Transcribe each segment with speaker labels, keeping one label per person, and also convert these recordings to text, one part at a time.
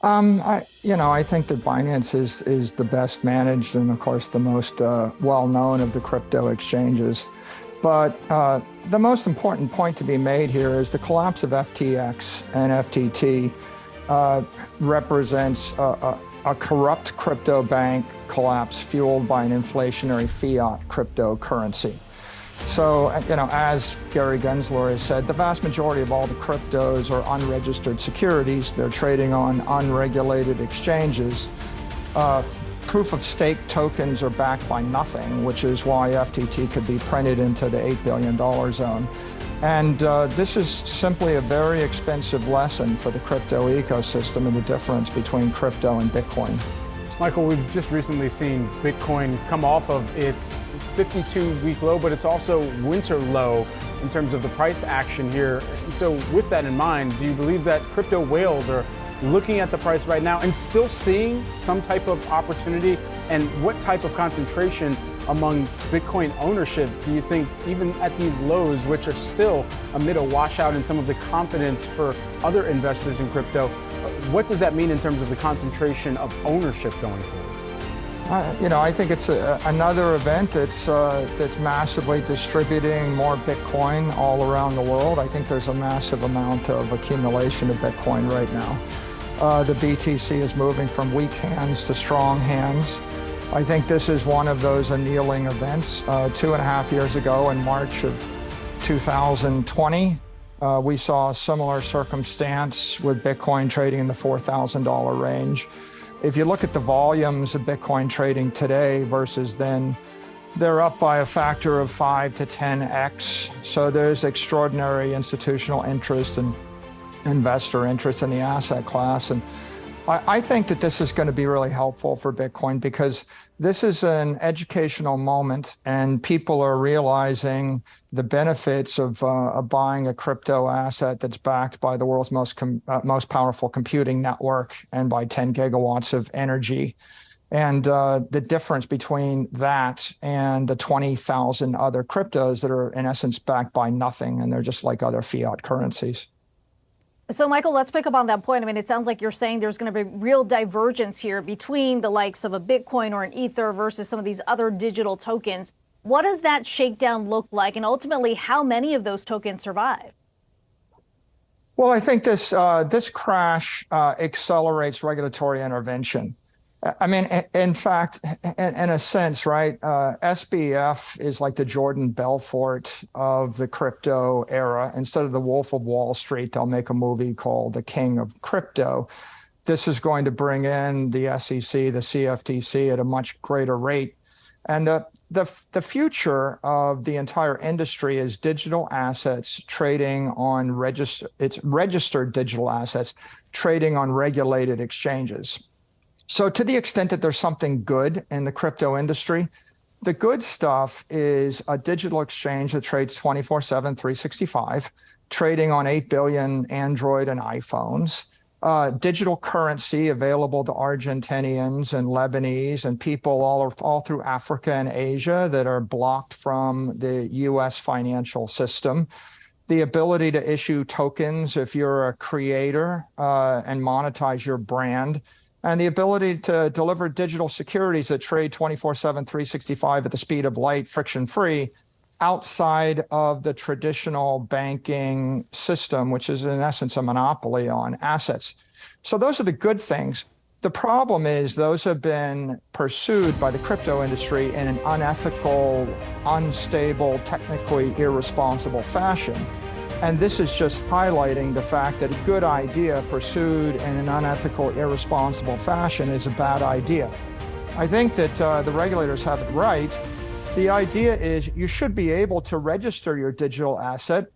Speaker 1: I think that Binance is the best managed and, of course, the most well-known of the crypto exchanges. But the most important point to be made here is the collapse of FTX and FTT represents a corrupt crypto bank collapse fueled by an inflationary fiat cryptocurrency. So, as Gary Gensler has said, the vast majority of all the cryptos are unregistered securities. They're trading on unregulated exchanges. Proof of stake tokens are backed by nothing, which is why FTT could be printed into the $8 billion zone. And this is simply a very expensive lesson for the crypto ecosystem and the difference between crypto and Bitcoin.
Speaker 2: Michael, we've just recently seen Bitcoin come off of its 52-week low, but it's also winter low in terms of the price action here. So with that in mind, do you believe that crypto whales are looking at the price right now and still seeing some type of opportunity? And what type of concentration among Bitcoin ownership do you think, even at these lows, which are still amid a washout in some of the confidence for other investors in crypto, what does that mean in terms of the concentration of ownership going forward?
Speaker 1: I think it's another event that's massively distributing more Bitcoin all around the world. I think there's a massive amount of accumulation of Bitcoin right now. The BTC is moving from weak hands to strong hands. I think this is one of those annealing events. 2.5 years ago, in March of 2020, we saw a similar circumstance with Bitcoin trading in the $4,000 range. If you look at the volumes of Bitcoin trading today versus then, they're up by a factor of 5 to 10x. So there's extraordinary institutional interest and investor interest in the asset class. And I think that this is going to be really helpful for Bitcoin because this is an educational moment and people are realizing the benefits of buying a crypto asset that's backed by the world's most powerful computing network and by 10 gigawatts of energy. And the difference between that and the 20,000 other cryptos that are in essence backed by nothing, and they're just like other fiat currencies.
Speaker 3: So, Michael, let's pick up on that point. I mean, it sounds like you're saying there's going to be real divergence here between the likes of a Bitcoin or an Ether versus some of these other digital tokens. What does that shakedown look like? And ultimately, how many of those tokens survive?
Speaker 1: Well, I think this crash accelerates regulatory intervention. I mean, in fact, in a sense, right, SBF is like the Jordan Belfort of the crypto era. Instead of the Wolf of Wall Street, they'll make a movie called The King of Crypto. This is going to bring in the SEC, the CFTC at a much greater rate. And the future of the entire industry is digital assets trading on registered digital assets trading on regulated exchanges. So to the extent that there's something good in the crypto industry, the good stuff is a digital exchange that trades 24/7, 365, trading on 8 billion Android and iPhones, digital currency available to Argentinians and Lebanese and people all through Africa and Asia that are blocked from the US financial system. The ability to issue tokens if you're a creator and monetize your brand. And the ability to deliver digital securities that trade 24/7, 365 at the speed of light, friction-free, outside of the traditional banking system, which is in essence a monopoly on assets. So those are the good things. The problem is those have been pursued by the crypto industry in an unethical, unstable, technically irresponsible fashion. And this is just highlighting the fact that a good idea pursued in an unethical, irresponsible fashion is a bad idea. I think that the regulators have it right. The idea is you should be able to register your digital asset.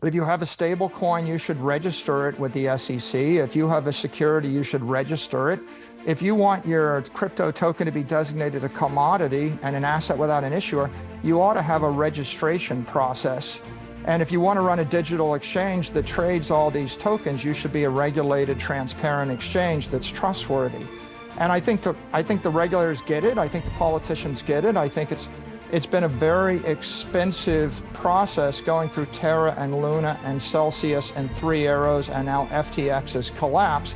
Speaker 1: If you have a stable coin, you should register it with the SEC. If you have a security, you should register it. If you want your crypto token to be designated a commodity and an asset without an issuer, you ought to have a registration process. And if you want to run a digital exchange that trades all these tokens, you should be a regulated, transparent exchange that's trustworthy. And I think the regulators get it. I think the politicians get it. I think it's been a very expensive process going through Terra and Luna and Celsius and Three Arrows and now FTX's collapse.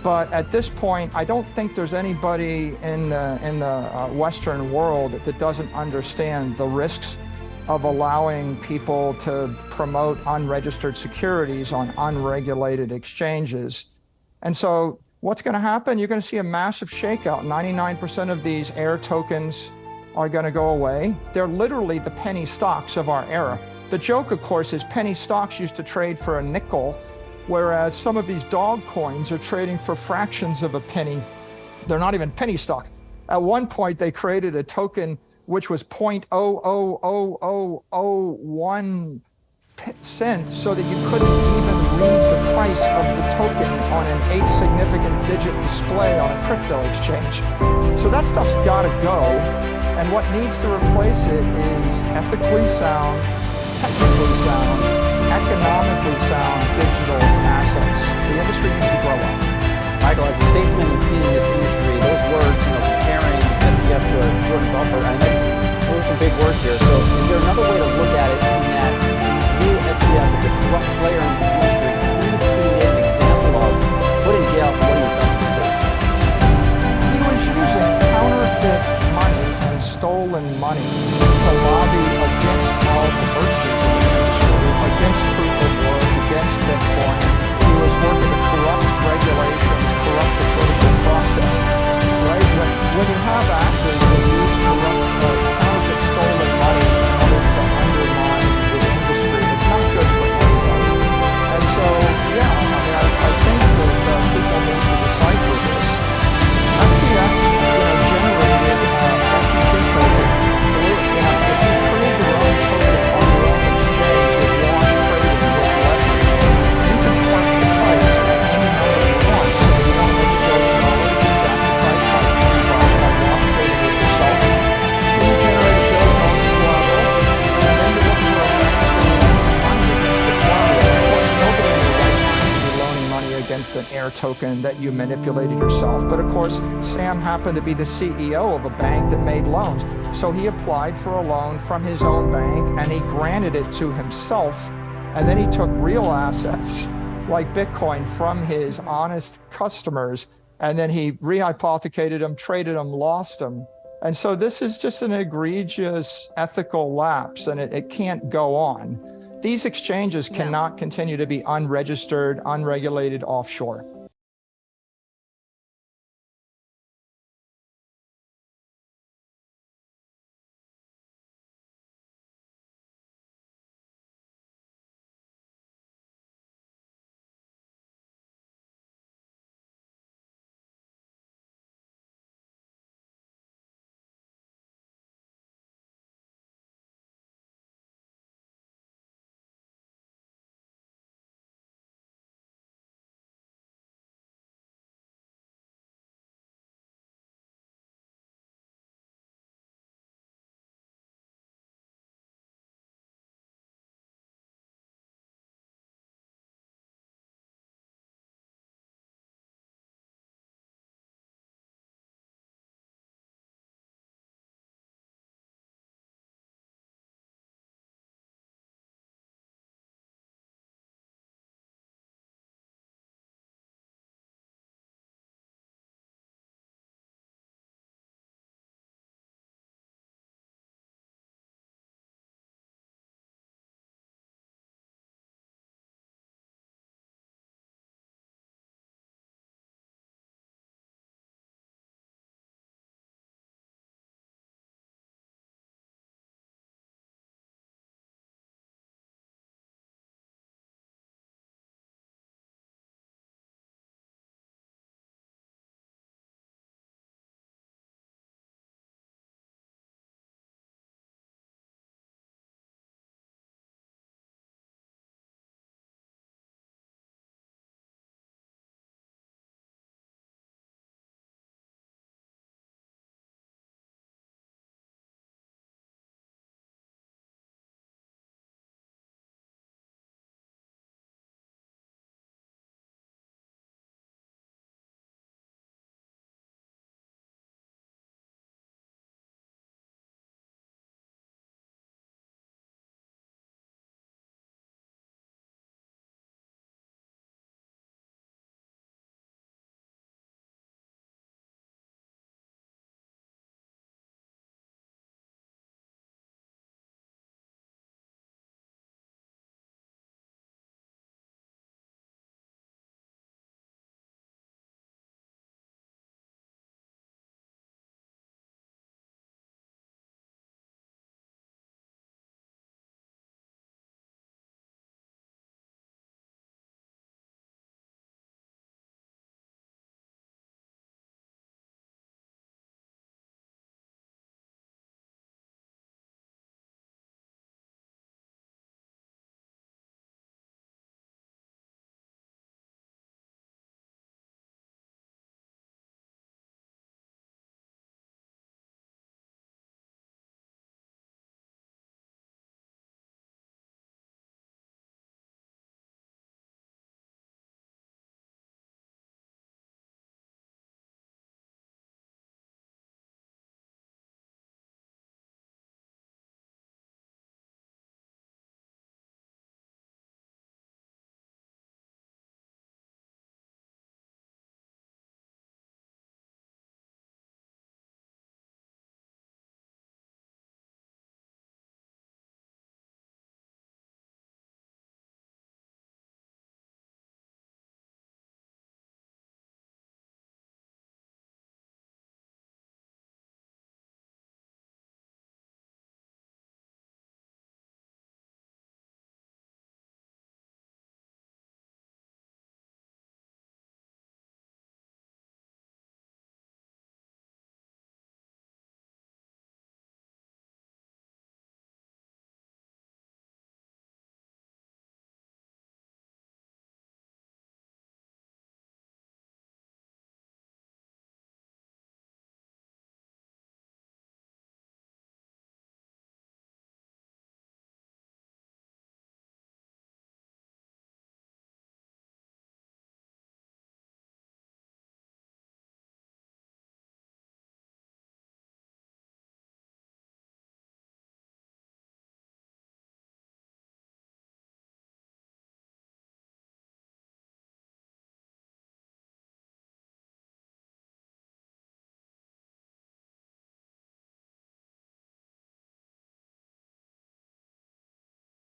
Speaker 1: But at this point, I don't think there's anybody in the Western world that doesn't understand the risks of allowing people to promote unregistered securities on unregulated exchanges. And so what's going to happen? You're going to see a massive shakeout. 99% of these air tokens are going to go away. They're literally the penny stocks of our era. The joke, of course, is penny stocks used to trade for a nickel, whereas some of these dog coins are trading for fractions of a penny. They're not even penny stocks. At one point, they created a token which was 0.00001 cent, so that you couldn't even read the price of the token on an 8 significant digit display on a crypto exchange. So that stuff's got to go. And what needs to replace it is ethically sound, technically sound, economically sound digital assets. The industry needs to grow up.
Speaker 4: Michael, as a statesman in this industry, those words, comparing SBF to Jordan Belfort, I mean, those are some big words here. So is there another way to look at it in that you view SBF as a corrupt player in this industry? Who would you be an example of put in jail for what he's done to the space?
Speaker 1: He was using counterfeit money and stolen money to lobby against all the virtues of the industry, against proof of work, against Bitcoin. He was working to corrupt regulations, corrupt the political process, right? When you have actors that use counterfeit stolen money in order to undermine the industry, it's not good for anybody. And so, yeah, I think that people need to decipher this. FTX, generated FTT token. If you trade your own token on your own exchange with wash trading with leverage, you can point the price at any number you want. So if you want to make $1 billion, you jack the price by $3 by wash trading with yourself. Then you generate $1 billion collateral, and then you look for a bank to loan money against the collateral. Of course, nobody in the right should be loaning money against an air token that you manipulated yourself. But of course, Sam happened to be the CEO of a bank that made loans. So he applied for a loan from his own bank and he granted it to himself. And then he took real assets like Bitcoin from his honest customers. And then he rehypothecated them, traded them, lost them. And so this is just an egregious ethical lapse, and it can't go on. These exchanges cannot continue to be unregistered, unregulated offshore.